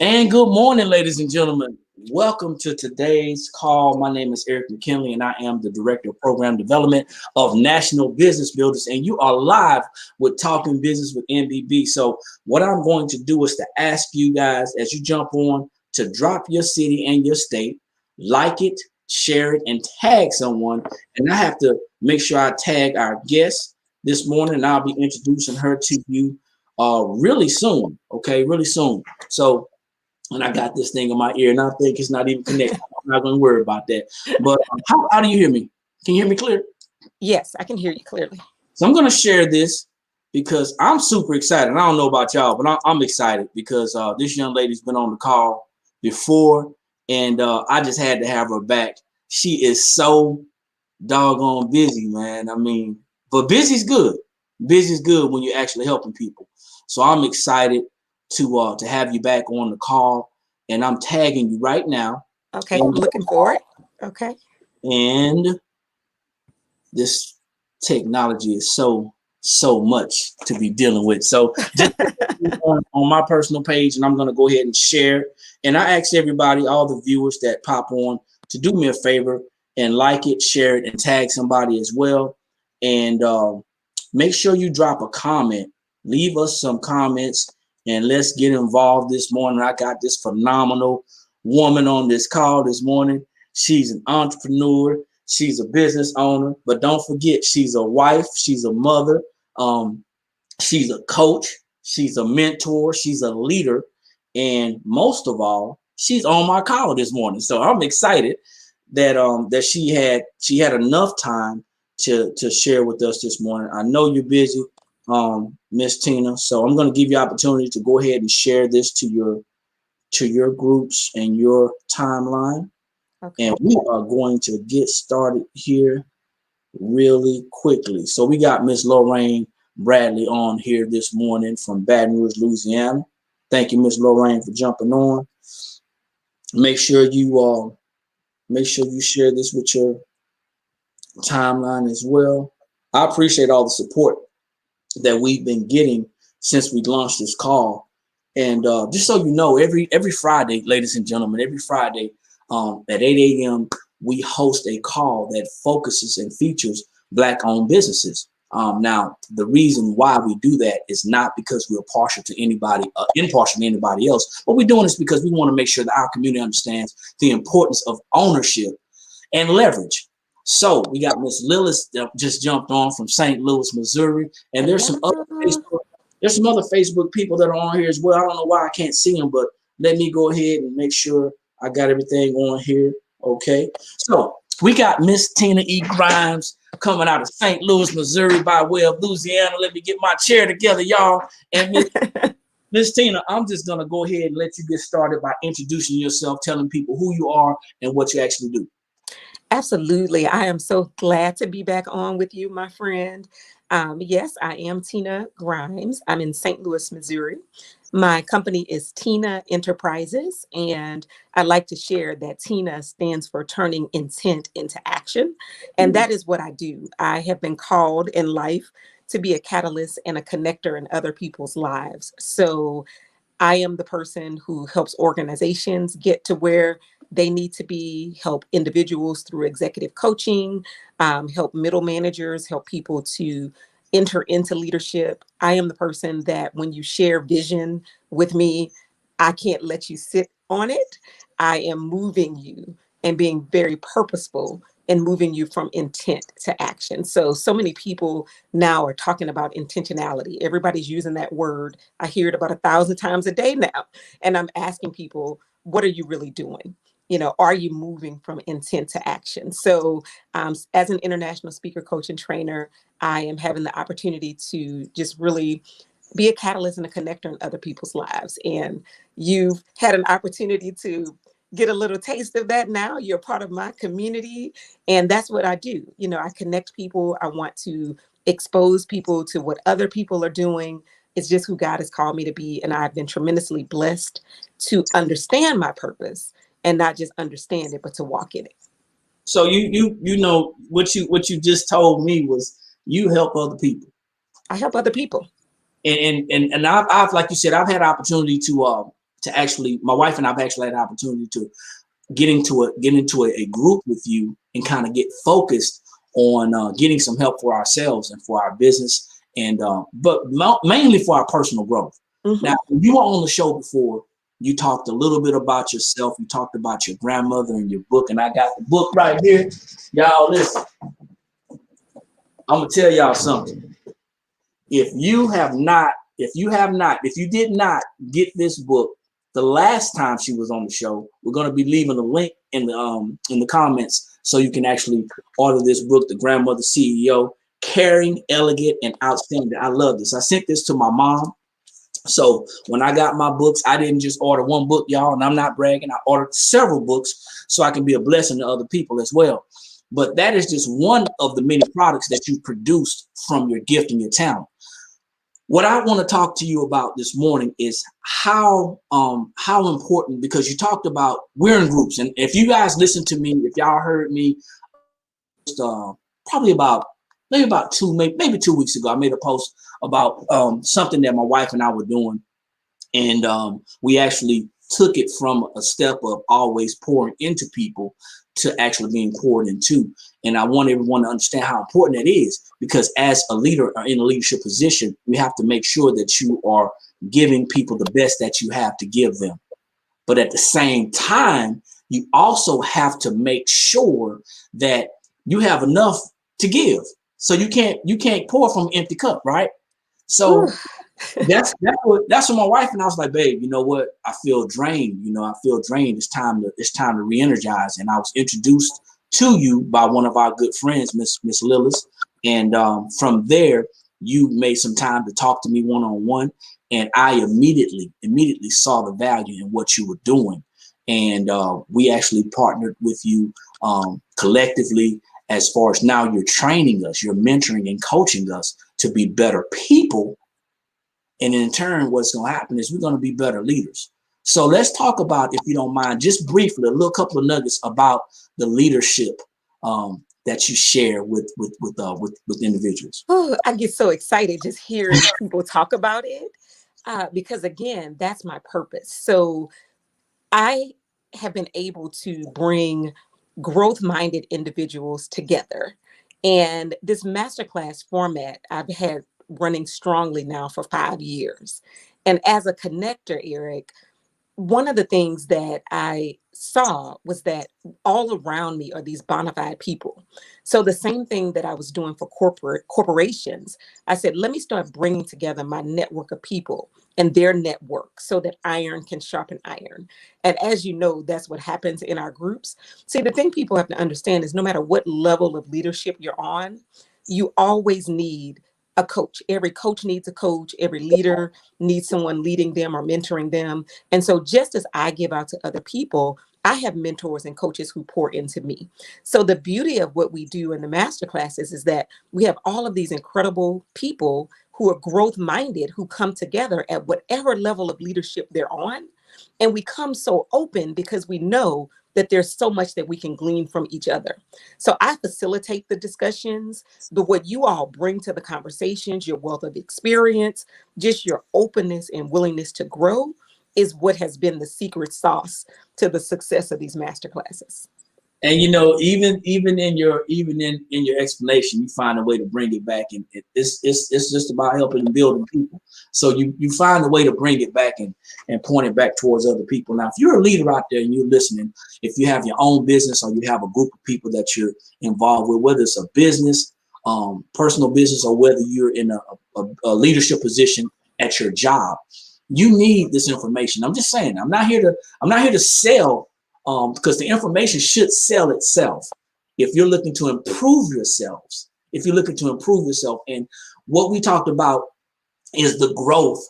And good morning, ladies and gentlemen. Welcome to today's call. My name is Eric McKinley, and I am the Director of Program Development of National Business Builders. And you are live with Talking Business with NBB. So what I'm going to do is to ask you guys as you jump on to drop your city and your state, like it, share it, and tag someone. And I have to make sure I tag our guest this morning, and I'll be introducing her to you really soon. Okay, really soon. So and I got this thing in my ear, and I think it's not even connected. I'm not going to worry about that. But how do you hear me? Can you hear me clear? Yes, I can hear you clearly. So I'm going to share this because I'm super excited. I don't know about y'all, but I'm excited because this young lady's been on the call before, and I just had to have her back. She is so doggone busy, man. I mean, but busy's good. Busy's good when you're actually helping people. So I'm excited to have you back on the call, and I'm tagging you right now. Okay, I'm looking for it. Okay. And this technology is so much to be dealing with. So just on my personal page, and I'm going to go ahead and share. And I ask everybody, all the viewers that pop on, to do me a favor and like it, share it, and tag somebody as well. And make sure you drop a comment. Leave us some comments. And let's get involved this morning. I got this phenomenal woman on this call this morning. She's an entrepreneur. She's a business owner. But don't forget, she's a wife. She's a mother. She's a coach. She's a mentor. She's a leader. And most of all, she's on my call this morning. So I'm excited that that she had enough time to share with us this morning. I know you're busy, Miss Tina. So I'm going to give you opportunity to go ahead and share this to your groups and your timeline. Okay. And we are going to get started here really quickly. So we got Miss Lorraine Bradley on here this morning from Baton Rouge, Louisiana. Thank you, Miss Lorraine, for jumping on. Make sure you share this with your timeline as well. I appreciate all the support that we've been getting since we launched this call. And just so you know, every Friday, ladies and gentlemen, every Friday at 8 a.m., we host a call that focuses and features Black-owned businesses. Now, the reason why we do that is not because we're impartial to anybody else, but we're doing this because we want to make sure that our community understands the importance of ownership and leverage. So we got Miss Lillis that just jumped on from St. Louis, Missouri, and there's some other Facebook people that are on here as well. I don't know why I can't see them, but let me go ahead and make sure I got everything on here. Okay, so we got Miss Tina E. Grimes coming out of St. Louis, Missouri by way of Louisiana. Let me get my chair together, y'all. And Miss Tina, I'm just gonna go ahead and let you get started by introducing yourself, telling people who you are and what you actually do. Absolutely. I am so glad to be back on with you, my friend. Yes, I am Tina Grimes. I'm in St. Louis, Missouri. My company is Tina Enterprises, and I'd like to share that Tina stands for turning intent into action. And that is what I do. I have been called in life to be a catalyst and a connector in other people's lives. So I am the person who helps organizations get to where they need to be, help individuals through executive coaching, help middle managers, help people to enter into leadership. I am the person that when you share vision with me, I can't let you sit on it. I am moving you and being very purposeful and moving you from intent to action. So many people now are talking about intentionality. Everybody's using that word. I hear it about 1,000 times a day now. And I'm asking people, what are you really doing? Are you moving from intent to action? So as an international speaker, coach, and trainer, I am having the opportunity to just really be a catalyst and a connector in other people's lives. And you've had an opportunity to get a little taste of that now. You're part of my community. And that's what I do. I connect people. I want to expose people to what other people are doing. It's just who God has called me to be. And I've been tremendously blessed to understand my purpose and not just understand it, but to walk in it. So you know what you just told me was you help other people. I help other people. And I've like you said, I've had opportunity to to actually, my wife and I've actually had the opportunity to get into a group with you and kind of get focused on getting some help for ourselves and for our business, and but mainly for our personal growth. Mhm. Now, when you were on the show before, you talked a little bit about yourself. You talked about your grandmother and your book, and I got the book right here. Y'all listen. I'm gonna tell y'all something. If you did not get this book the last time she was on the show, we're gonna be leaving a link in the comments so you can actually order this book, The Grandmother CEO, Caring, Elegant, and Outstanding. I love this. I sent this to my mom. So when I got my books, I didn't just order one book, y'all, and I'm not bragging. I ordered several books so I can be a blessing to other people as well. But that is just one of the many products that you produced from your gift and your talent. What I want to talk to you about this morning is how important, because you talked about we're in groups, and if you guys listen to me, if y'all heard me, probably about maybe 2 weeks ago, I made a post about something that my wife and I were doing, and we actually took it from a step of always pouring into people to actually being poured into. And I want everyone to understand how important that is, because as a leader or in a leadership position, you have to make sure that you are giving people the best that you have to give them. But at the same time, you also have to make sure that you have enough to give. So you can't pour from an empty cup, right? Whew. So that's what my wife and I was like, babe, you know what? I feel drained. I feel drained. It's time to re-energize. And I was introduced to you by one of our good friends, Miss Lillis. And from there, you made some time to talk to me one-on-one. And I immediately saw the value in what you were doing. And we actually partnered with you collectively, as far as now you're training us, you're mentoring and coaching us to be better people. And in turn, what's going to happen is we're going to be better leaders. So let's talk about, if you don't mind, just briefly, a little couple of nuggets about the leadership that you share with individuals. Oh, I get so excited just hearing people talk about it, because again, that's my purpose. So I have been able to bring growth-minded individuals together. And this masterclass format I've had running strongly now for 5 years. And as a connector, Eric, one of the things that I saw was that all around me are these bona fide people. So the same thing that I was doing for corporations, I said, let me start bringing together my network of people and their network so that iron can sharpen iron. And as you know, that's what happens in our groups. See, the thing people have to understand is no matter what level of leadership you're on, you always need a coach. Every coach needs a coach. Every leader needs someone leading them or mentoring them. And so just as I give out to other people, I have mentors and coaches who pour into me. So the beauty of what we do in the master classes is that we have all of these incredible people who are growth minded, who come together at whatever level of leadership they're on. And we come so open because we know that there's so much that we can glean from each other. So I facilitate the discussions, but what you all bring to the conversations, your wealth of experience, just your openness and willingness to grow is what has been the secret sauce to the success of these master classes. And even in your explanation, you find a way to bring it back, and it's just about helping and building people. So you find a way to bring it back and point it back towards other people. Now, if you're a leader out there and you're listening, if you have your own business or you have a group of people that you're involved with, whether it's a business, personal business, or whether you're in a leadership position at your job, you need this information. I'm just saying, I'm not here to sell. Because the information should sell itself if you're looking to improve yourselves. If you're looking to improve yourself, and what we talked about is the growth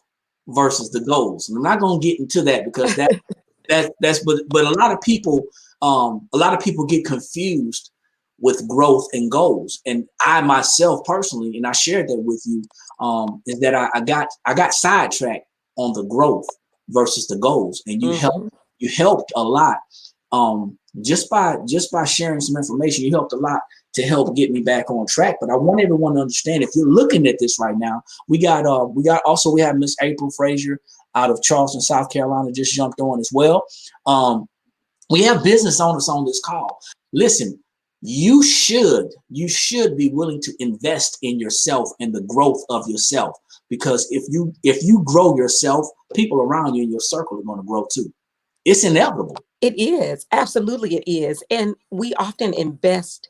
versus the goals. And I'm not going to get into that because but a lot of people get confused with growth and goals. And I myself personally, and I shared that with you, is that I got sidetracked on the growth versus the goals, and you helped a lot, just by sharing some information. You helped a lot to help get me back on track. But I want everyone to understand, if you're looking at this right now, we have Miss April Frazier out of Charleston, South Carolina, just jumped on as well. We have business owners on this call. Listen, you should be willing to invest in yourself and the growth of yourself, because if you grow yourself, people around you in your circle are going to grow too. It's inevitable. It is. Absolutely, it is. And we often invest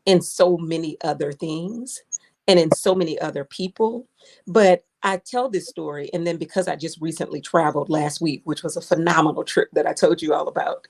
in so many other things and in so many other people. But I tell this story, and then because I just recently traveled last week, which was a phenomenal trip that I told you all about,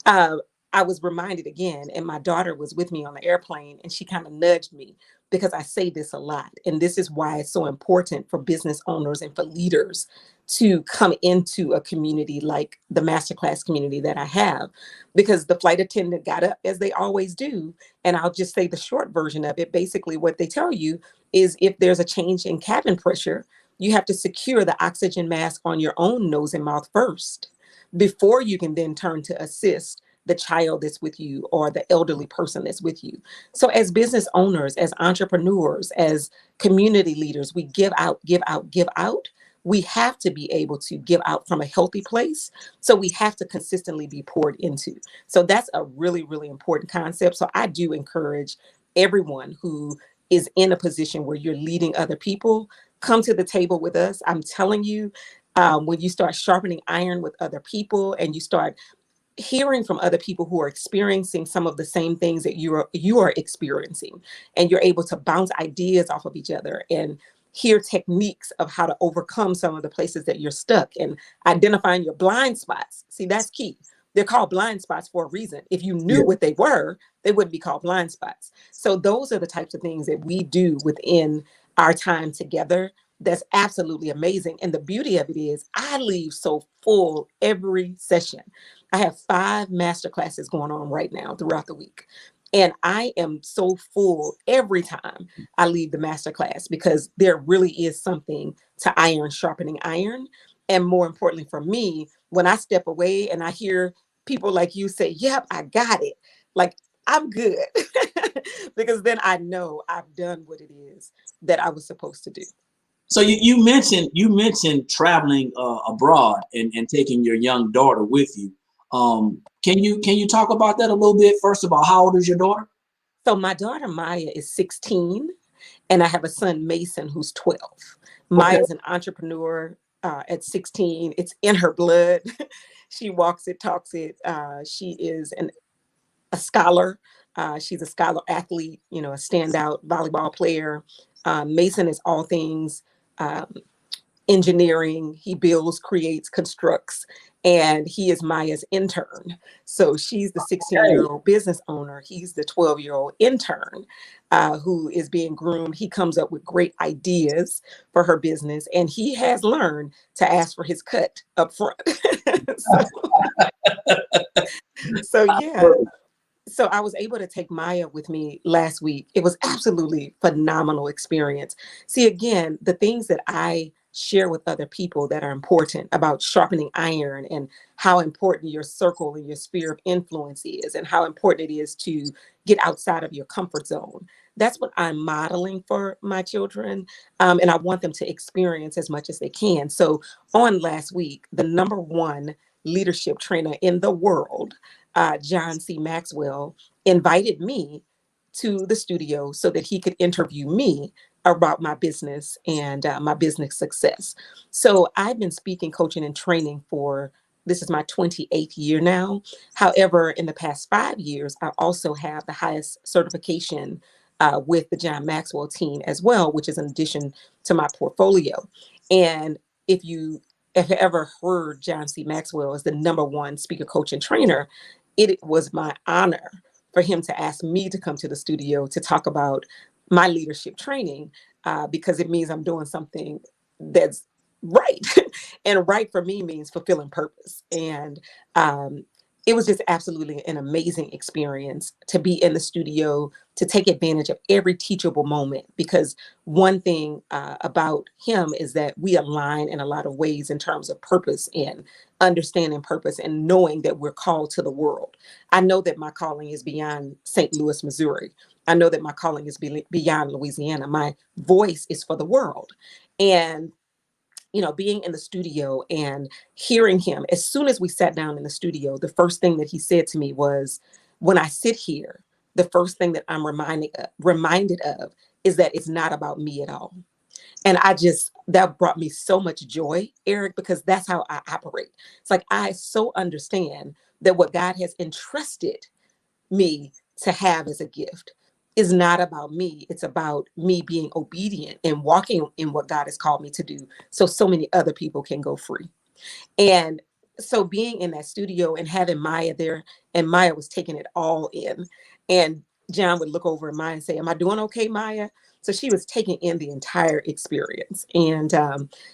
uh, I was reminded again, and my daughter was with me on the airplane, and she kind of nudged me because I say this a lot. And this is why it's so important for business owners and for leaders to come into a community like the masterclass community that I have, because the flight attendant got up as they always do. And I'll just say the short version of it. Basically, what they tell you is if there's a change in cabin pressure, you have to secure the oxygen mask on your own nose and mouth first before you can then turn to assist the child that's with you or the elderly person that's with you. So, as business owners, as entrepreneurs, as community leaders, we give out, give out, give out. We have to be able to give out from a healthy place. So, we have to consistently be poured into. So, that's a really, really important concept. So, I do encourage everyone who is in a position where you're leading other people, come to the table with us. I'm telling you, when you start sharpening iron with other people and you start hearing from other people who are experiencing some of the same things that you are experiencing, and you're able to bounce ideas off of each other and hear techniques of how to overcome some of the places that you're stuck, and identifying your blind spots. See, that's key. They're called blind spots for a reason. If you knew Yeah. what they were, they wouldn't be called blind spots. So those are the types of things that we do within our time together. That's absolutely amazing. And the beauty of it is I leave so full every session. I have 5 master classes going on right now throughout the week. And I am so full every time I leave the master class, because there really is something to iron sharpening iron. And more importantly for me, when I step away and I hear people like you say, "Yep, I got it," like, I'm good. Because then I know I've done what it is that I was supposed to do. So you mentioned traveling abroad and taking your young daughter with you. Can you talk about that a little bit? First of all, how old is your daughter? So my daughter Maya is 16, and I have a son Mason who's 12. Okay. Maya's an entrepreneur at 16. It's in her blood. She walks it, talks it. She is a scholar. She's a scholar athlete, a standout volleyball player. Mason is all things um, engineering. He builds, creates, constructs, and he is Maya's intern. So she's the 16-year-old business owner. He's the 12-year-old intern who is being groomed. He comes up with great ideas for her business, and he has learned to ask for his cut up front. so, so yeah, so I was able to take Maya with me last week. It was absolutely phenomenal experience. See, again, the things that I share with other people that are important about sharpening iron, and how important your circle and your sphere of influence is, and how important it is to get outside of your comfort zone. That's what I'm modeling for my children. And I want them to experience as much as they can. So on last week, the number one leadership trainer in the world, John C. Maxwell, invited me to the studio so that he could interview me about my business and my business success. So I've been speaking, coaching, and training for this is my 28th year now. However, in the past 5 years, I also have the highest certification with the John Maxwell team as well, which is in addition to my portfolio. And if you have ever heard John C. Maxwell as the number one speaker, coach, and trainer, it was my honor for him to ask me to come to the studio to talk about my leadership training, because it means I'm doing something that's right. And right for me means fulfilling purpose. And it was just absolutely an amazing experience to be in the studio, to take advantage of every teachable moment. Because one thing about him is that we align in a lot of ways in terms of purpose and understanding purpose and knowing that we're called to the world. I know that my calling is beyond St. Louis, Missouri. I know that my calling is beyond Louisiana. My voice is for the world. And being in the studio and hearing him, as soon as we sat down in the studio, the first thing that he said to me was, when I sit here, the first thing that I'm reminded of is that it's not about me at all. And that brought me so much joy, Eric, because that's how I operate. It's like I so understand that what God has entrusted me to have as a gift is not about me. It's about me being obedient and walking in what God has called me to do. So many other people can go free. And so being in that studio and having Maya there, and Maya was taking it all in. And John would look over at Maya and say, "Am I doing okay, Maya?" So she was taking in the entire experience. And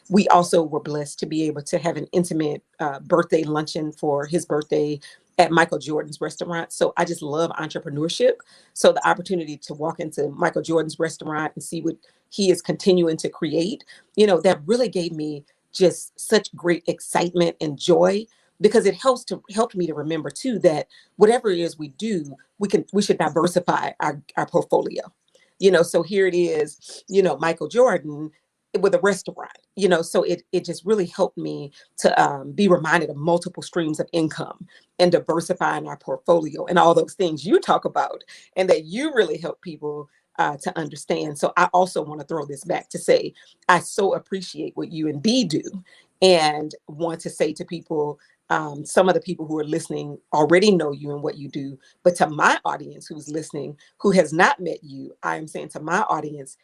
we also were blessed to be able to have an intimate birthday luncheon for his birthday at Michael Jordan's restaurant. So I just love entrepreneurship. So the opportunity to walk into Michael Jordan's restaurant and see what he is continuing to create, that really gave me just such great excitement and joy, because it helped me to remember too that whatever it is we do, we should diversify our portfolio. So here it is, Michael Jordan with a restaurant, so it just really helped me to be reminded of multiple streams of income and diversifying our portfolio and all those things you talk about and that you really help people to understand. So I also want to throw this back to say, I so appreciate what you and B do, and want to say to people, some of the people who are listening already know you and what you do. But to my audience who's listening, who has not met you, I am saying to my audience,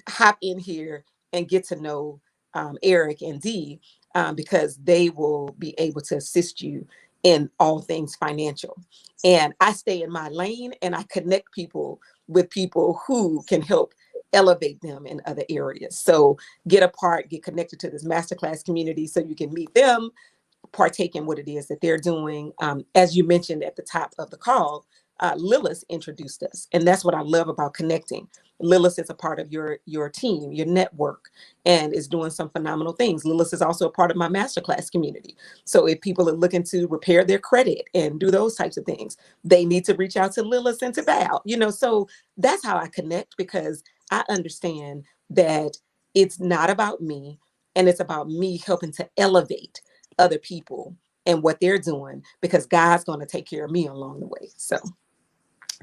hop in here and get to know Eric and Dee, because they will be able to assist you in all things financial. And I stay in my lane and I connect people with people who can help elevate them in other areas. So get connected to this masterclass community so you can meet them, partake in what it is that they're doing. As you mentioned at the top of the call, Lilith introduced us, and that's what I love about connecting. Lilith is a part of your team, your network, and is doing some phenomenal things. Lilith is also a part of my masterclass community. So if people are looking to repair their credit and do those types of things, they need to reach out to Lilith and to Val. So that's how I connect, because I understand that it's not about me, and it's about me helping to elevate other people and what they're doing, because God's going to take care of me along the way. So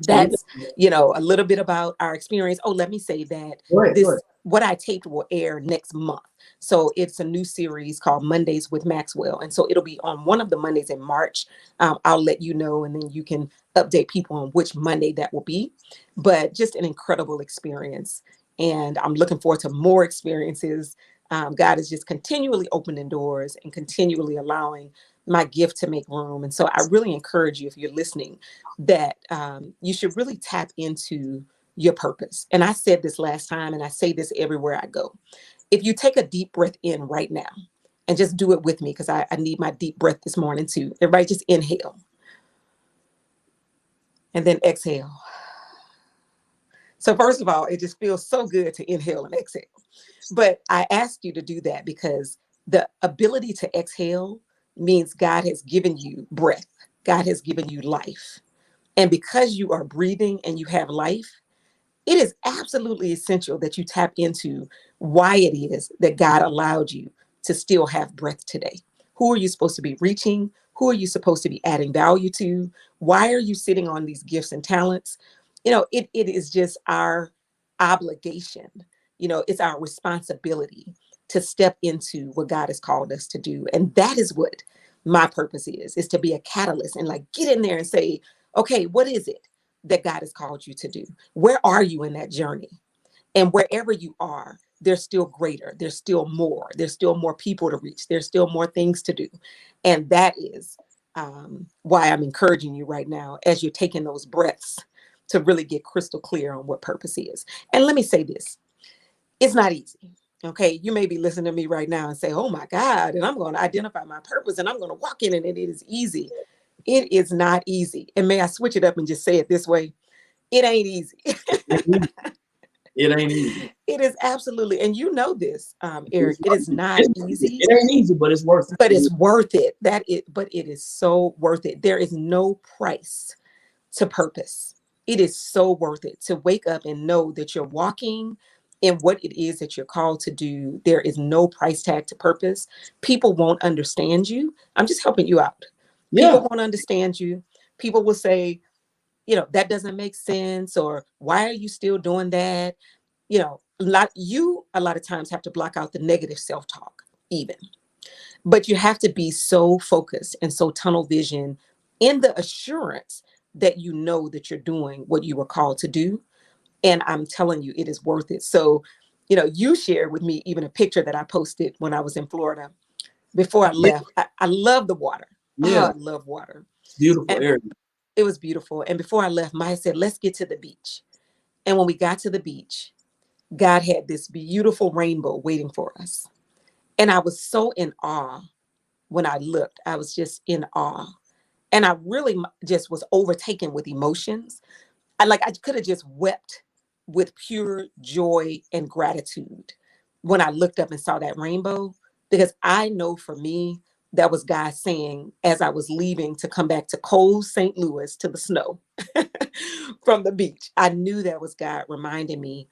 Oh, that's, a little bit about our experience. Oh, let me say that go ahead, go ahead. what I taped will air next month. So it's a new series called Mondays with Maxwell. And so it'll be on one of the Mondays in March. I'll let you know, and then you can update people on which Monday that will be. But just an incredible experience. And I'm looking forward to more experiences. God is just continually opening doors and continually allowing my gift to make room. And so I really encourage you, if you're listening, that you should really tap into your purpose. And I said this last time, and I say this everywhere I go. If you take a deep breath in right now, and just do it with me, because I need my deep breath this morning too. Everybody just inhale and then exhale. So first of all, it just feels so good to inhale and exhale. But I asked you to do that because the ability to exhale means God has given you breath. God has given you life. And because you are breathing and you have life, it is absolutely essential that you tap into why it is that God allowed you to still have breath today. Who are you supposed to be reaching? Who are you supposed to be adding value to? Why are you sitting on these gifts and talents? It is just our obligation. It's our responsibility to step into what God has called us to do. And that is what my purpose is to be a catalyst and like get in there and say, okay, what is it that God has called you to do? Where are you in that journey? And wherever you are, there's still greater, there's still more people to reach, there's still more things to do. And that is why I'm encouraging you right now as you're taking those breaths to really get crystal clear on what purpose is. And let me say this, it's not easy. Okay, you may be listening to me right now and say, oh my God, and I'm going to identify my purpose and I'm going to walk in and it is easy. It is not easy. And may I switch it up and just say it this way? It ain't easy. It ain't easy. It is absolutely, and you know this, Eric, it is not easy, It ain't easy, but it's worth but it. it's worth it. But it is so worth it. There is no price to purpose. it is so worth it to wake up and know that you're walking in what it is that you're called to do. There is no price tag to purpose. People won't understand you. I'm just helping you out. People Yeah. won't understand you. People will say, that doesn't make sense, or why are you still doing that? A lot of times have to block out the negative self-talk even. But you have to be so focused and so tunnel vision in the assurance that you know that you're doing what you were called to do. And I'm telling you, it is worth it. So, you shared with me even a picture that I posted when I was in Florida before I Yeah. left. I love the water. Oh, Yeah. I love water. It's beautiful And area. it was beautiful. And before I left, Maya said, let's get to the beach. And when we got to the beach, God had this beautiful rainbow waiting for us. And I was so in awe when I looked. I was just in awe. And I really just was overtaken with emotions. I could have just wept with pure joy and gratitude when I looked up and saw that rainbow, because I know for me, that was God saying, as I was leaving to come back to cold St. Louis to the snow from the beach, I knew that was God reminding me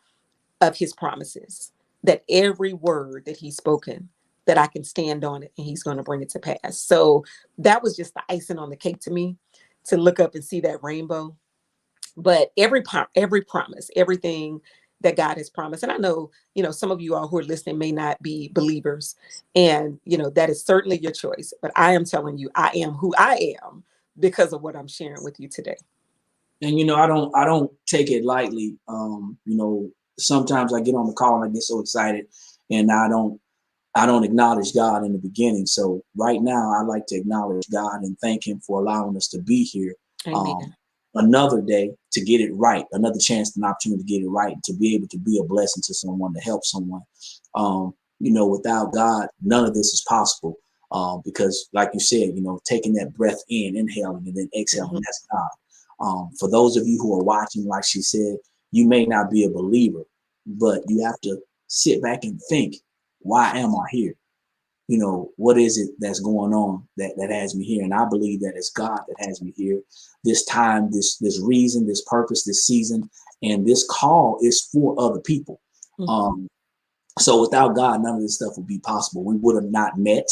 of his promises, that every word that he's spoken, that I can stand on it and he's going to bring it to pass. So that was just the icing on the cake to me, to look up and see that rainbow. But every promise, everything that God has promised, and I know, some of you all who are listening may not be believers, and that is certainly your choice. But I am telling you, I am who I am because of what I'm sharing with you today. And I don't take it lightly. Sometimes I get on the call and I get so excited, and I don't acknowledge God in the beginning. So right now, I like to acknowledge God and thank Him for allowing us to be here. Um, Amen. another day to get it right, another chance and opportunity to get it right, to be able to be a blessing to someone, to help someone. Without God, none of this is possible. Because, like you said, taking that breath in, inhaling, and then exhaling, Mhm. that's God. For those of you who are watching, like she said, you may not be a believer, but you have to sit back and think, why am I here? What is it that's going on that has me here? And I believe that it's God that has me here. This time, this reason, this purpose, this season, and this call is for other people. Mhm. Um, so without God, none of this stuff would be possible. We would have not met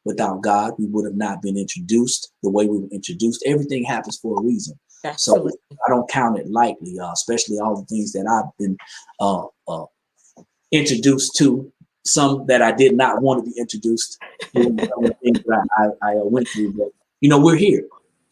without God. We would have not been introduced the way we were introduced. Everything happens for a reason. So Absolutely. I don't count it lightly, especially all the things that I've been uh, uh, introduced to, some that I did not want to be introduced doing some of the things that I went through. But we're here.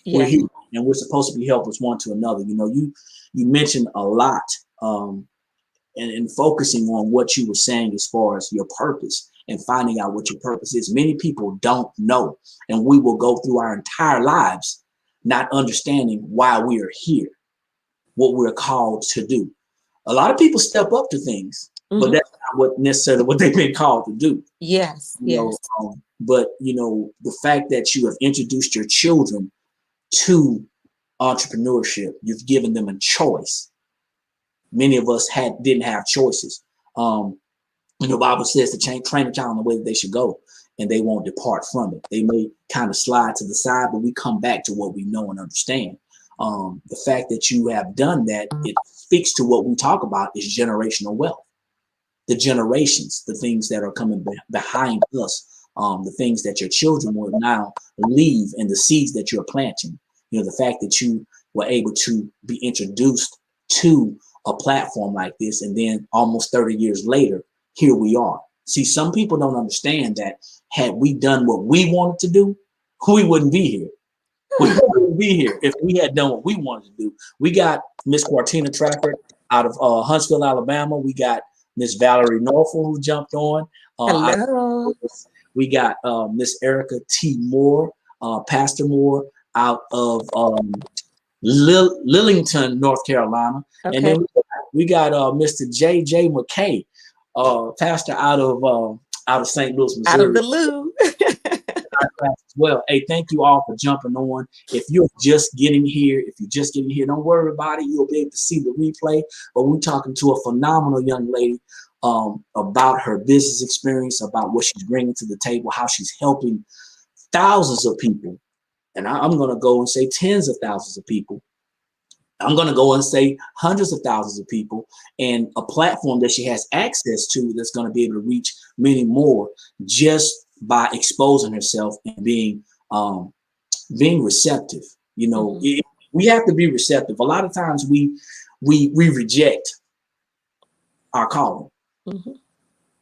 We're Yes. here, and we're supposed to be helpers one to another. You mentioned a lot, and focusing on what you were saying as far as your purpose and finding out what your purpose is. Many people don't know, and we will go through our entire lives not understanding why we are here, what we're called to do. A lot of people step up to things, but Hmm. that's not what necessarily what they've been called to do. Yes. Yes. But the fact that you have introduced your children to entrepreneurship, you've given them a choice. Many of us didn't have choices. Um, the Bible says to train a child in the way that they should go, and they won't depart from it. They may kind of slide to the side, but we come back to what we know and understand. The fact that you have done that, it speaks to what we talk about is generational wealth. The generations, the things that are coming behind us, the things that your children will now leave, and the seeds that you're planting. The fact that you were able to be introduced to a platform like this, and then almost 30 years later, here we are. See, some people don't understand that had we done what we wanted to do, we wouldn't be here. We wouldn't be here if we had done what we wanted to do. We got Miss Quartina Trafford out of Huntsville, Alabama. We got Miss Valerie Norfolk who jumped on. Out of Hello. we got Miss Erica T. Moore, Pastor Moore out of Lillington, North Carolina, and then Okay. we got Mr. J. McKay, pastor out of St. Louis, Out of Missouri. the loo. As well. Hey, thank you all for jumping on. If you're just getting here, don't worry about it. You'll be able to see the replay. But we're talking to a phenomenal young lady about her business experience, about what she's bringing to the table, how she's helping thousands of people. And I'm going to go and say tens of thousands of people I'm going to go and say hundreds of thousands of people, and a platform that she has access to that's going to be able to reach many more just by exposing herself and being receptive. You know, Mhm. we have to be receptive. A lot of times we reject our calling, Mhm.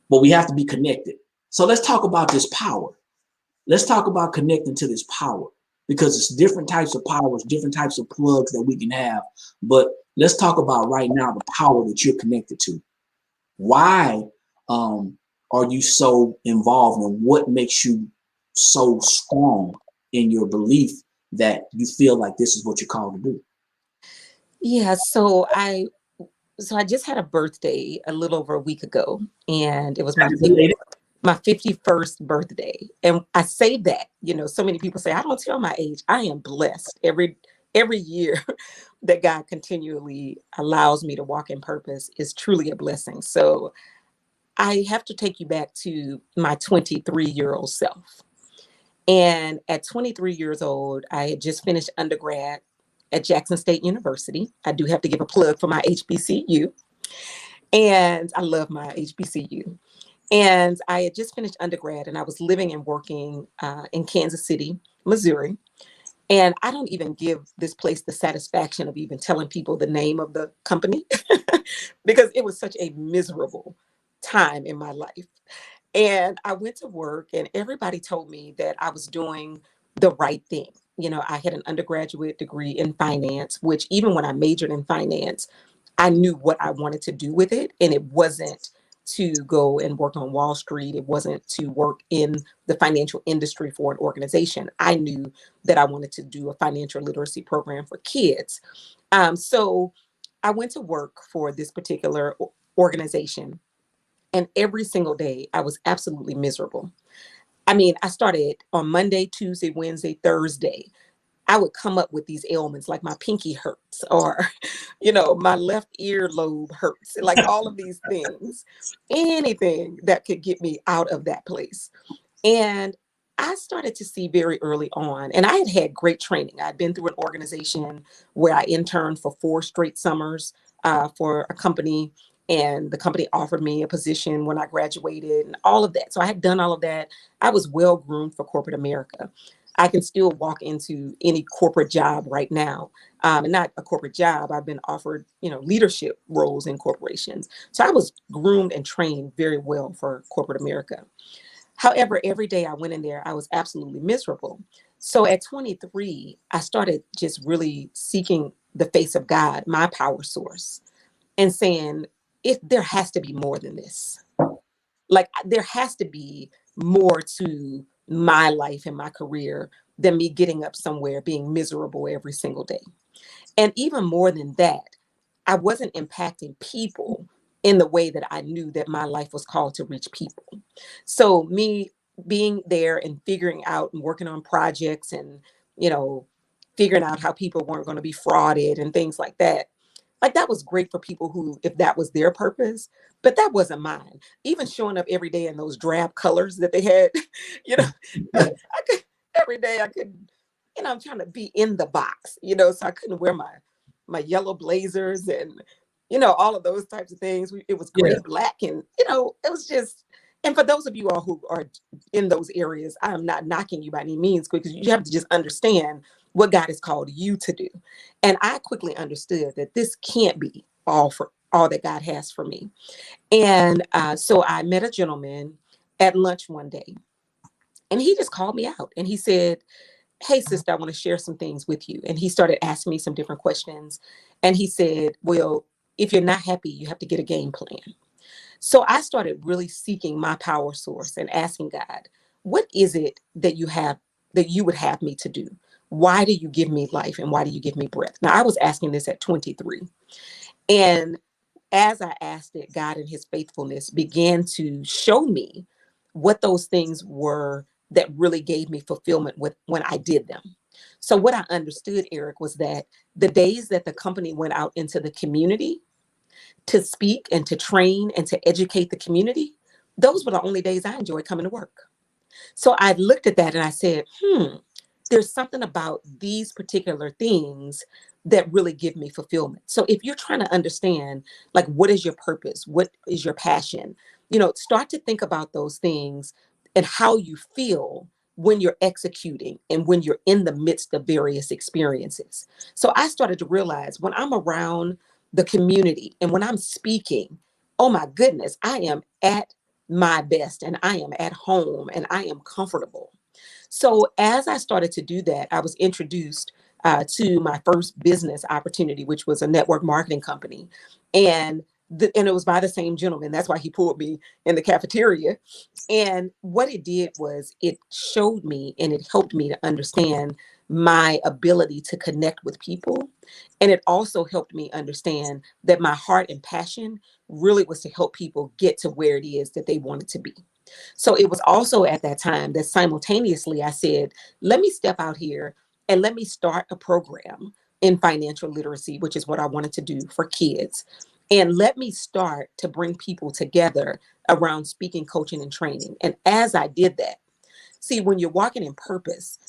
but we have to be connected. So let's talk about this power. Let's talk about connecting to this power, because it's different types of powers, different types of plugs that we can have. But let's talk about right now the power that you're connected to. Why are you so involved, and what makes you so strong in your belief that you feel like this is what you're called to do? Yeah, so I just had a birthday a little over a week ago, and it was Happy belated. my 51st birthday. And I say that, so many people say I don't tell my age. I am blessed every year that God continually allows me to walk in purpose is truly a blessing. So I have to take you back to my 23-year-old self. And at 23 years old, I had just finished undergrad at Jackson State University. I do have to give a plug for my HBCU, and I love my HBCU. And I had just finished undergrad, and I was living and working in Kansas City, Missouri. And I don't even give this place the satisfaction of even telling people the name of the company because it was such a miserable time in my life. And I went to work, and everybody told me that I was doing the right thing. I had an undergraduate degree in finance, which even when I majored in finance, I knew what I wanted to do with it. And it wasn't to go and work on Wall Street. It wasn't to work in the financial industry for an organization. I knew that I wanted to do a financial literacy program for kids. So I went to work for this particular organization. And every single day, I was absolutely miserable. I mean, I started on Monday, Tuesday, Wednesday, Thursday. I would come up with these ailments like my pinky hurts or, my left earlobe hurts, like all of these things, anything that could get me out of that place. And I started to see very early on, and I had had great training. I'd been through an organization where I interned for 4 straight summers for a company, and the company offered me a position when I graduated and all of that. So I had done all of that. I was well groomed for corporate America. I can still walk into any corporate job right now. And not a corporate job. I've been offered, leadership roles in corporations. So I was groomed and trained very well for corporate America. However, every day I went in there, I was absolutely miserable. So at 23, I started just really seeking the face of God, my power source, and saying, if there has to be more than this, like there has to be more to my life and my career than me getting up somewhere being miserable every single day. And even more than that, I wasn't impacting people in the way that I knew that my life was called to reach people. So me being there and figuring out and working on projects and, you know, figuring out how people weren't going to be frauded and things like that was great for people who, if that was their purpose, but that wasn't mine. Even showing up every day in those drab colors that they had, you know, I could every day I could, I'm trying to be in the box, so I couldn't wear my yellow blazers and all of those types of things. It was Yeah, gray, black, and it was just. And for those of you all who are in those areas, I am not knocking you by any means, because you have to just understand what God has called you to do. And I quickly understood that this can't be all that God has for me. And so I met a gentleman at lunch one day, and he just called me out and he said, "Hey, sister, I want to share some things with you." And he started asking me some different questions. And he said, "Well, if you're not happy, you have to get a game plan." So I started really seeking my power source and asking God, what is it that you would have me to do? Why do you give me life, and why do you give me breath? Now, I was asking this at 23. And as I asked it, God in his faithfulness began to show me what those things were that really gave me fulfillment when I did them. So what I understood, Eric, was that the days that the company went out into the community to speak and to train and to educate the community, those were the only days I enjoyed coming to work. So I looked at that and I said, there's something about these particular things that really give me fulfillment. So if you're trying to understand, like, what is your purpose? What is your passion? Start to think about those things and how you feel when you're executing and when you're in the midst of various experiences. So I started to realize when I'm around the community and when I'm speaking, oh my goodness, I am at my best and I am at home and I am comfortable. So as I started to do that, I was introduced to my first business opportunity, which was a network marketing company, and and it was by the same gentleman. That's why he pulled me in the cafeteria. And what it did was it showed me and it helped me to understand my ability to connect with people. And it also helped me understand that my heart and passion really was to help people get to where it is that they wanted to be. So it was also at that time that simultaneously I said, let me step out here and let me start a program in financial literacy, which is what I wanted to do for kids. And let me start to bring people together around speaking, coaching, and training. And as I did that, see, when you're walking in purpose,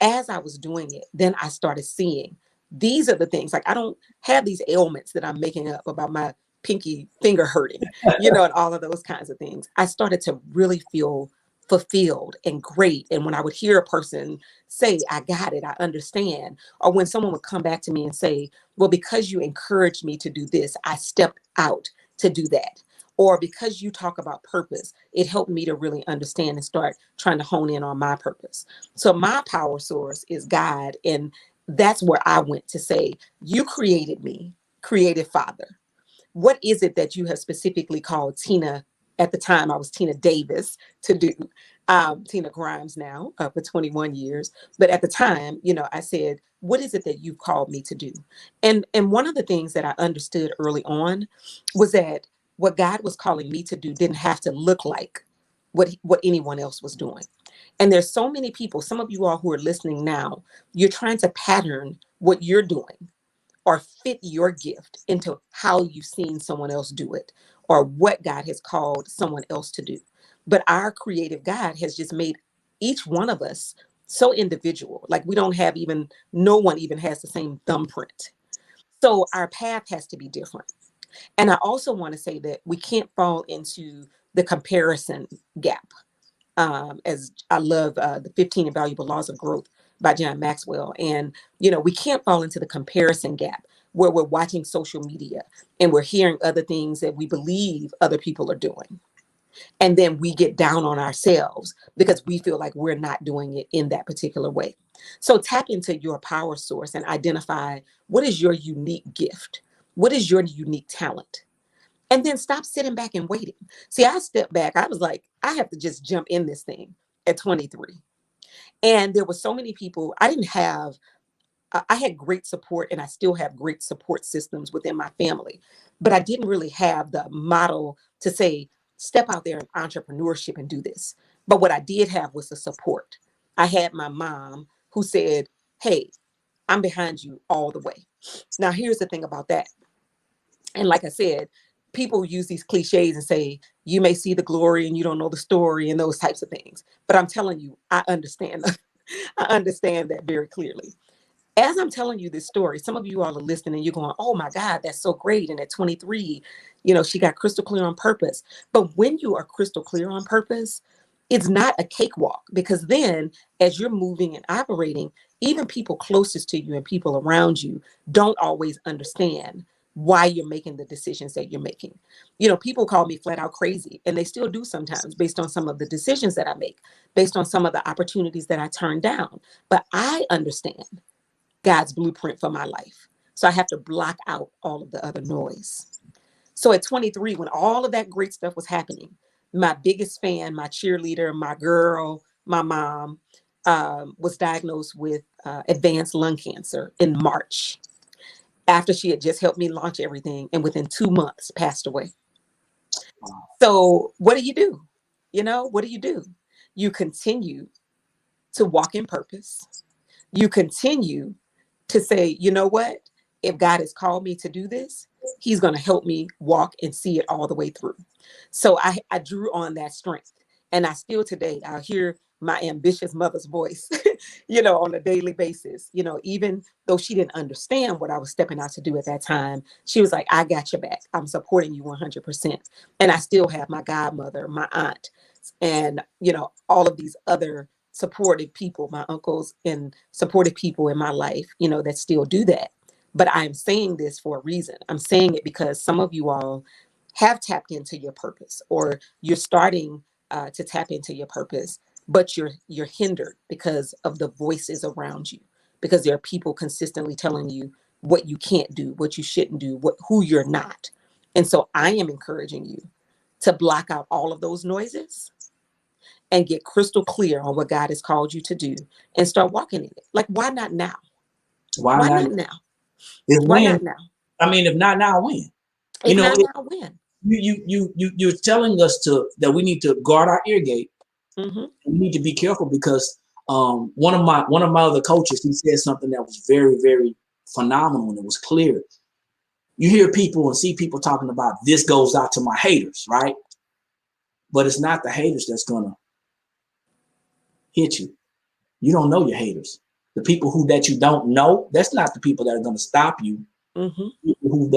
as I was doing it, then I started seeing these are the things. Like, I don't have these ailments that I'm making up about my pinky finger hurting, and all of those kinds of things. I started to really feel fulfilled and great. And when I would hear a person say, I got it, I understand, or when someone would come back to me and say, well, because you encouraged me to do this, I stepped out to do that. Or because you talk about purpose, it helped me to really understand and start trying to hone in on my purpose. So my power source is God. And that's where I went to say, you created me, creative Father. What is it that you have specifically called Tina? At the time, I was Tina Davis to do. Tina Grimes now for 21 years. But at the time, I said, what is it that you've called me to do? And one of the things that I understood early on was that what God was calling me to do didn't have to look like what anyone else was doing. And there's so many people, some of you all who are listening now, you're trying to pattern what you're doing or fit your gift into how you've seen someone else do it or what God has called someone else to do. But our creative God has just made each one of us so individual. Like, we don't have even, no one even has the same thumbprint. So our path has to be different. And I also want to say that we can't fall into the comparison gap. As I love the 15 Invaluable Laws of Growth by John Maxwell. And, we can't fall into the comparison gap where we're watching social media and we're hearing other things that we believe other people are doing. And then we get down on ourselves because we feel like we're not doing it in that particular way. So tap into your power source and identify what is your unique gift? What is your unique talent? And then stop sitting back and waiting. See, I stepped back. I was like, I have to just jump in this thing at 23. And there were so many people. I didn't have, I had great support and I still have great support systems within my family. But I didn't really have the model to say, step out there in entrepreneurship and do this. But what I did have was the support. I had my mom who said, hey, I'm behind you all the way. Now, here's the thing about that. And like I said, people use these cliches and say, you may see the glory and you don't know the story and those types of things. But I'm telling you, I understand. I understand that very clearly. As I'm telling you this story, some of you all are listening and you're going, oh my God, that's so great. And at 23, she got crystal clear on purpose. But when you are crystal clear on purpose, it's not a cakewalk, because then as you're moving and operating, even people closest to you and people around you don't always understand why you're making the decisions that you're making. People call me flat out crazy, and they still do sometimes, based on some of the decisions that I make, based on some of the opportunities that I turn down. But I understand God's blueprint for my life. So I have to block out all of the other noise. So at 23, when all of that great stuff was happening, my biggest fan, my cheerleader, my girl, my mom, was diagnosed with advanced lung cancer in March, after she had just helped me launch everything, and within 2 months passed away. So what do you do? What do? You continue to walk in purpose. You continue to say, you know what? If God has called me to do this, He's going to help me walk and see it all the way through. So I drew on that strength. And I still today, I hear my ambitious mother's voice, on a daily basis. Even though she didn't understand what I was stepping out to do at that time, she was like, I got your back. I'm supporting you 100%. And I still have my godmother, my aunt, and, all of these other supportive people, my uncles and supportive people in my life, that still do that. But I'm saying this for a reason. I'm saying it because some of you all have tapped into your purpose, or you're starting to tap into your purpose, but you're hindered because of the voices around you, because there are people consistently telling you what you can't do, what you shouldn't do, who you're not. And so I am encouraging you to block out all of those noises and get crystal clear on what God has called you to do and start walking in it. Like, why not now? Why Why not? not now? If Why when, not now? I mean, if not now, when? You If know, not now, when? you're telling us that we need to guard our ear gate. Mm-hmm. We need to be careful because one of my other coaches, he said something that was very, very phenomenal, and it was clear. You hear people and see people talking about, this goes out to my haters, right? But it's not the haters that's gonna hit you. You don't know your haters. The people that you don't know, that's not the people that are gonna stop you. Mm-hmm. People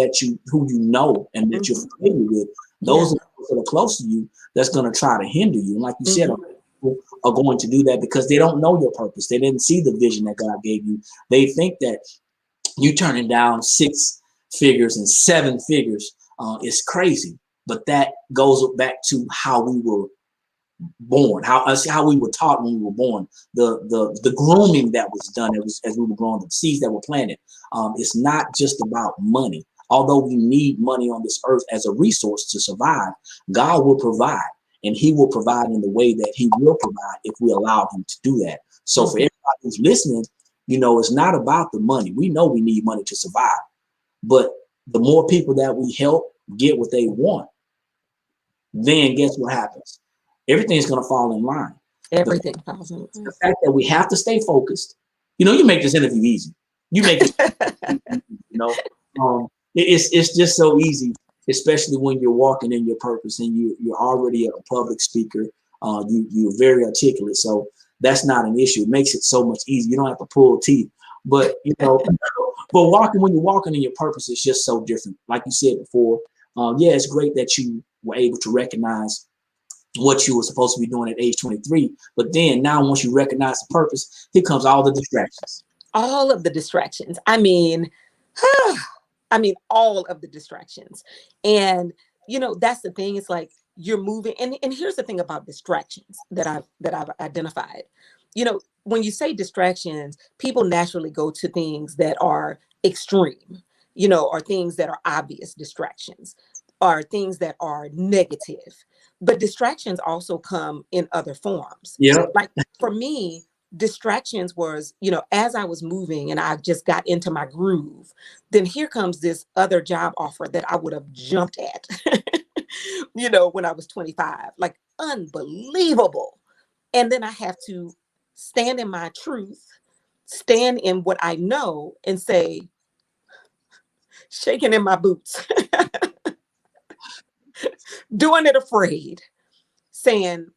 who you know and that you're Mm-hmm. familiar with, Yeah. those are those that are close to you that's gonna try to hinder you. And like you said, Mm-hmm. people are going to do that because they don't know your purpose. They didn't see the vision that God gave you. They think that you turning down 6 figures and 7 figures is crazy. But that goes back to how we were born, how we were taught when we were born, the grooming that was done as we were growing, the seeds that were planted. It's not just about money. Although we need money on this earth as a resource to survive, God will provide, and He will provide in the way that He will provide if we allow Him to do that. So for Mm-hmm. everybody who's listening, it's not about the money. We know we need money to survive, but the more people that we help get what they want, then guess what happens? Everything's going to fall in line. The, Everything falls in the fact that we have to stay focused. You make this interview easy. You make it, line. it's just so easy, especially when you're walking in your purpose and you're already a public speaker. You're very articulate, so that's not an issue. It makes it so much easier. You don't have to pull teeth, but but when you're walking in your purpose, it's just so different. Like you said before, yeah, it's great that you were able to recognize what you were supposed to be doing at age 23. But then now, once you recognize the purpose, here comes all the distractions. All of the distractions. I mean, all of the distractions. And that's the thing. It's like you're moving. And here's the thing about distractions that I've identified. When you say distractions, people naturally go to things that are extreme, or things that are obvious distractions, or things that are negative. But distractions also come in other forms. Yeah. Like for me, distractions was, as I was moving and I just got into my groove, then here comes this other job offer that I would have jumped at, when I was 25, like unbelievable. And then I have to stand in my truth, stand in what I know, and say, shaking in my boots, doing it afraid, saying,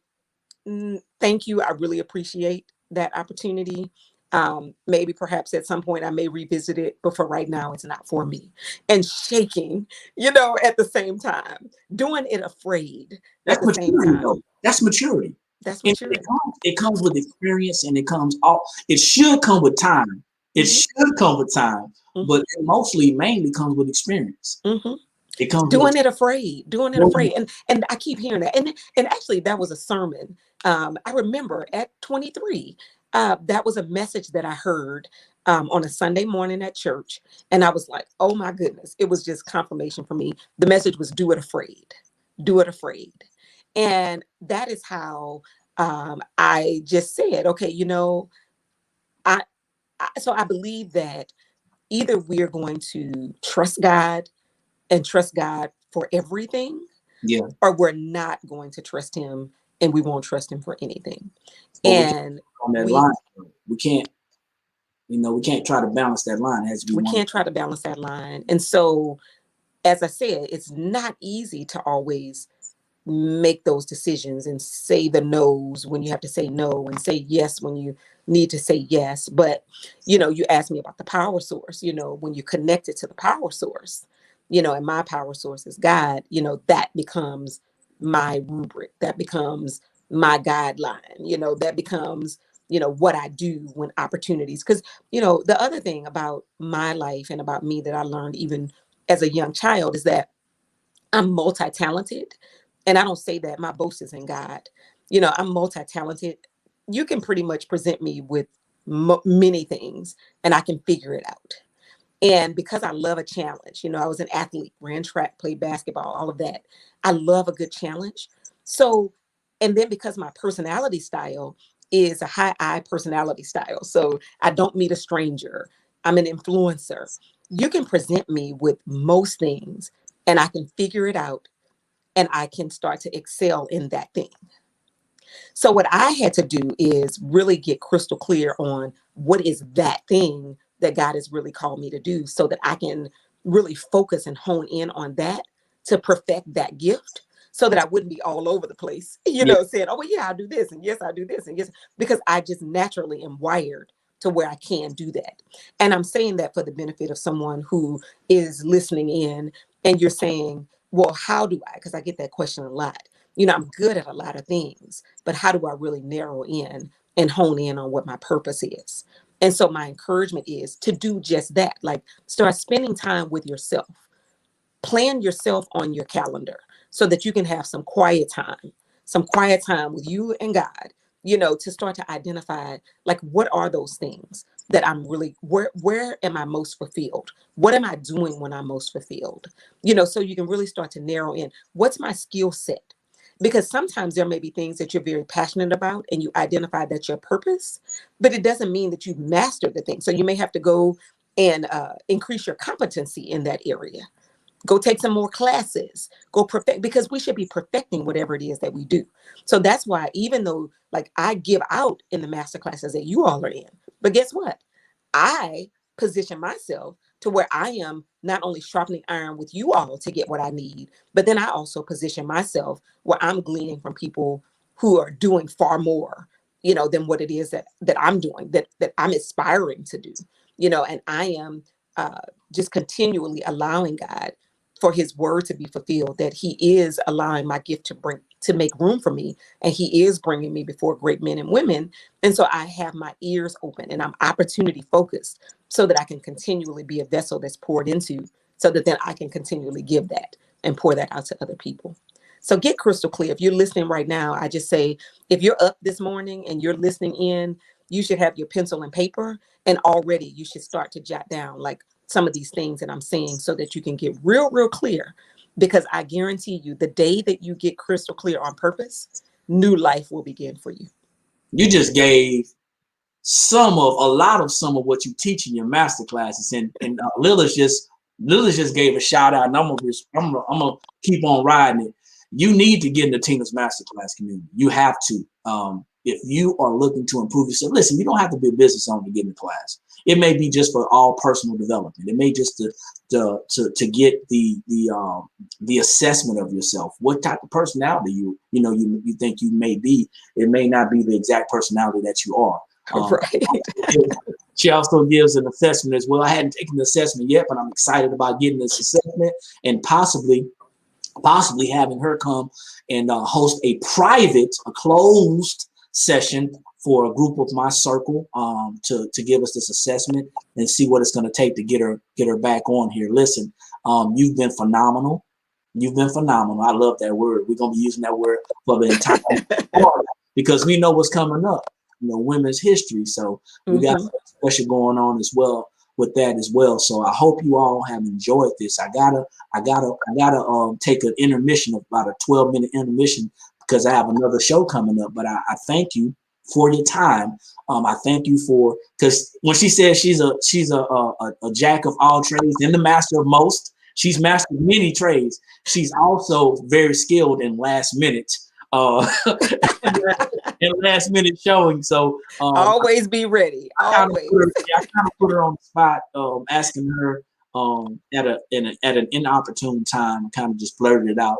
thank you. I really appreciate that opportunity. Maybe perhaps at some point I may revisit it, but for right now, it's not for me. And shaking, at the same time, doing it afraid at That's the same maturity, time. though. That's maturity. That's And it maturity. comes, it comes with experience, and it should come with time. It Hmm. should come with time, Hmm. but it mainly comes with experience. Hmm. It comes with Doing it afraid, doing it afraid. And I keep hearing that. And actually that was a sermon. I remember at 23, that was a message that I heard on a Sunday morning at church. And I was like, oh my goodness, it was just confirmation for me. The message was do it afraid, do it afraid. And that is how I just said, okay, I, so I believe that either we're going to trust God and trust God for everything, yeah. or we're not going to trust Him and we won't trust Him for anything. But we can't And on that we line. We can't try to balance that line. It has to be we one. can't try to balance that line. And so, as I said, it's not easy to always make those decisions and say the no's when you have to say no and say yes when you need to say yes. But, you asked me about the power source, when you're connected to the power source, and my power source is God, that becomes my rubric, that becomes my guideline, that becomes, what I do when opportunities. Because, the other thing about my life and about me that I learned even as a young child is that I'm multi-talented. And I don't say that my boast is in God. I'm multi-talented. You can pretty much present me with many things and I can figure it out. And because I love a challenge, I was an athlete, ran track, played basketball, all of that. I love a good challenge. So, and then because my personality style is a high I personality style. So I don't meet a stranger. I'm an influencer. You can present me with most things and I can figure it out and I can start to excel in that thing. So what I had to do is really get crystal clear on what is that thing that God has really called me to do so that I can really focus and hone in on that to perfect that gift so that I wouldn't be all over the place, Yeah. saying, oh, well, yeah, I'll do this. And yes, I'll do this. And yes, because I just naturally am wired to where I can do that. And I'm saying that for the benefit of someone who is listening in and you're saying, well, how do I? Because I get that question a lot. I'm good at a lot of things, but how do I really narrow in and hone in on what my purpose is? And so my encouragement is to do just that. Like start spending time with yourself. Plan yourself on your calendar so that you can have some quiet time with you and God, to start to identify like what are those things that I'm really where am I most fulfilled? What am I doing when I'm most fulfilled? So you can really start to narrow in what's my skill set. Because sometimes there may be things that you're very passionate about and you identify that's your purpose, but it doesn't mean that you've mastered the thing. So you may have to go and increase your competency in that area. Go take some more classes, go perfect, because we should be perfecting whatever it is that we do. So that's why, even though like I give out in the master classes that you all are in, but guess what? I position myself to where I am not only sharpening iron with you all to get what I need, but then I also position myself where I'm gleaning from people who are doing far more, than what it is that I'm doing, that I'm aspiring to do, and I am uh, just continually allowing God for his word to be fulfilled, that he is allowing my gift to make room for me, and he is bringing me before great men and women. And so I have my ears open and I'm opportunity focused so that I can continually be a vessel that's poured into, so that then I can continually give that and pour that out to other people. So get crystal clear. If you're listening right now, I just say, if you're up this morning and you're listening in, you should have your pencil and paper, and already you should start to jot down like some of these things that I'm saying so that you can get real clear. Because I guarantee you, the day that you get crystal clear on purpose, new life will begin for you. You just gave some of what you teach in your master classes, and Lilith just gave a shout out, and I'm gonna keep on riding it. You need to get into Tina's masterclass community. You have to. If you are looking to improve yourself, listen, you don't have to be a business owner to get in the class. It may be just for all personal development. It may just to get the assessment of yourself. What type of personality you think you may be. It may not be the exact personality that you are. Right. She also gives an assessment as well. I hadn't taken the assessment yet, but I'm excited about getting this assessment and possibly having her come and host a closed session for a group of my circle to give us this assessment and see what it's going to take to get her back on here. Listen, you've been phenomenal. You've been phenomenal. I love that word. We're going to be using that word for the entire part because we know what's coming up. Women's history. So we got Mm-hmm. something special going on as well with that as well. So I hope you all have enjoyed this. I gotta take an intermission of about a 12-minute intermission because I have another show coming up. But I thank you for your time. I thank you for, because when she says she's a jack of all trades and the master of most, she's mastered many trades. She's also very skilled in last minute. And last minute showing. So Always be ready. Always. I kind of put her on the spot, asking her at an inopportune time, kind of just blurted it out.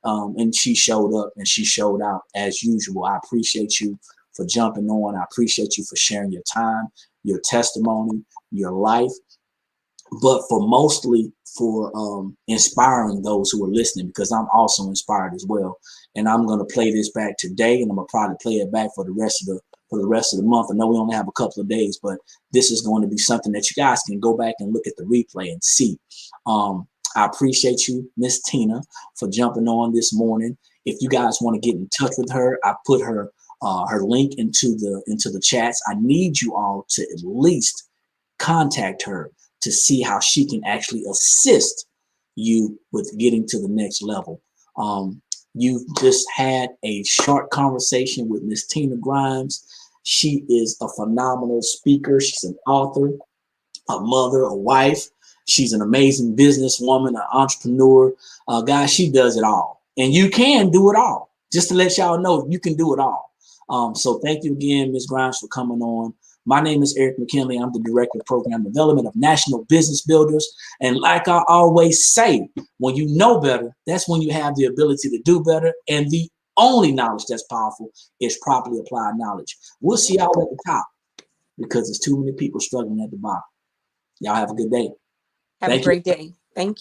And she showed up and she showed out as usual. I appreciate you for jumping on. I appreciate you for sharing your time, your testimony, your life, but for mostly for inspiring those who are listening, because I'm also inspired as well. And I'm going to play this back today, and I'm going to probably play it back for the rest of the month. I know we only have a couple of days, but this is going to be something that you guys can go back and look at the replay and see. I appreciate you, Miss Tina, for jumping on this morning. If you guys want to get in touch with her, I put her link into the chats. I need you all to at least contact her to see how she can actually assist you with getting to the next level. You've just had a short conversation with Miss Tina Grimes. She is a phenomenal speaker. She's an author, a mother, a wife. She's an amazing businesswoman, an entrepreneur. Guys, she does it all. And you can do it all. Just to let y'all know, you can do it all. So thank you again, Ms. Grimes, for coming on. My name is Eric McKinley. I'm the Director of Program Development of National Business Builders. And like I always say, when you know better, that's when you have the ability to do better. And the only knowledge that's powerful is properly applied knowledge. We'll see y'all at the top because there's too many people struggling at the bottom. Y'all have a good day. Have a Thank you. great day. Thank you.